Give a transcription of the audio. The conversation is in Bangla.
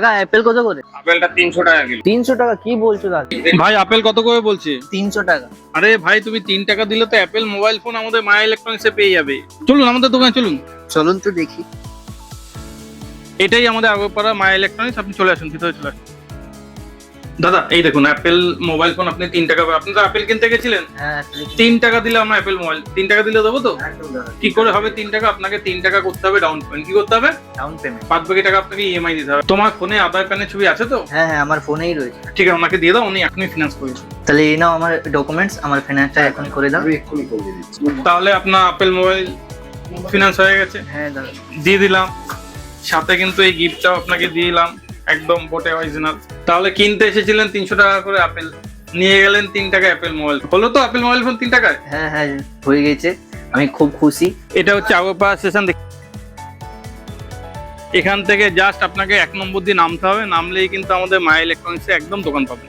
কাকা অ্যাপেল কত করে? আপেলটা 300 টাকা কিলো। 300 টাকা? কি বলছো দাদা? ভাই আপেল কত করে বলছে? 300 টাকা? আরে ভাই তুমি 3 টাকা দিলে তো অ্যাপেল মোবাইল ফোন আমাদের মায়া ইলেকট্রনিক্সে পেয়ে যাবে। চলুন আমাদের দোকানে চলুন। চলুন তো দেখি। এটাই আমাদের আগরপাড়া মায়া ইলেকট্রনিক্স, আপনি চলে আসুন, ভিতরে চলে আসুন। দাদা এই দেখুন অ্যাপেল মোবাইল ফোন আপনি 3 টাকা, আপনি তো আপেল কিনতে গেছিলেন। হ্যাঁ 3 টাকা দিলে আমরা অ্যাপেল মোবাইল 3 টাকা দিলে দেবো তো? একদম দাদা। কি করে হবে 3 টাকা? আপনাকে 3 টাকা করতে হবে ডাউন পেমেন্ট। কি করতে হবে? Down payment? বাদ বাকি টাকা আপনাকে ইএমআই দিতে হবে। তোমার ফোনে আধার কার্ডের ছবি আছে তো? হ্যাঁ হ্যাঁ, আমার ফোনেই রয়েছে। ঠিক আছে, ওনাকে দিয়ে দাও, উনি এখনই ফিনান্স করে দিচ্ছেন। তাহলে এই নাও আমার ডকুমেন্টস, আমার ফিনান্সটা এখন করে দাও। তাহলে আপনার আপেল মোবাইল ফিনান্স হয়ে গেছে। হ্যাঁ দাদা। দিয়ে দিলাম, সাথে কিন্তু এই গিফটটাও আপনাকে দিয়ে দিলাম, একদম বোটে অরিজিনাল। তাহলে কিনতে এসেছিলেন 300 টাকা করে আপেল, নিয়ে গেলেন 3 টাকা অ্যাপেল মোবাইল। হলো তো আপেল মোবাইল ফোন 3 টাকায়? হ্যাঁ হ্যাঁ, হয়ে গেছে, আমি খুব খুশি। এটা হচ্ছে আগরপাড়া স্টেশন। এখান থেকে জাস্ট আপনাকে 1 নম্বর দিয়ে নামতে হবে, নামলেই কিন্তু আমাদের মায়া ইলেকট্রনিক্সে একদম দোকান পাবেন।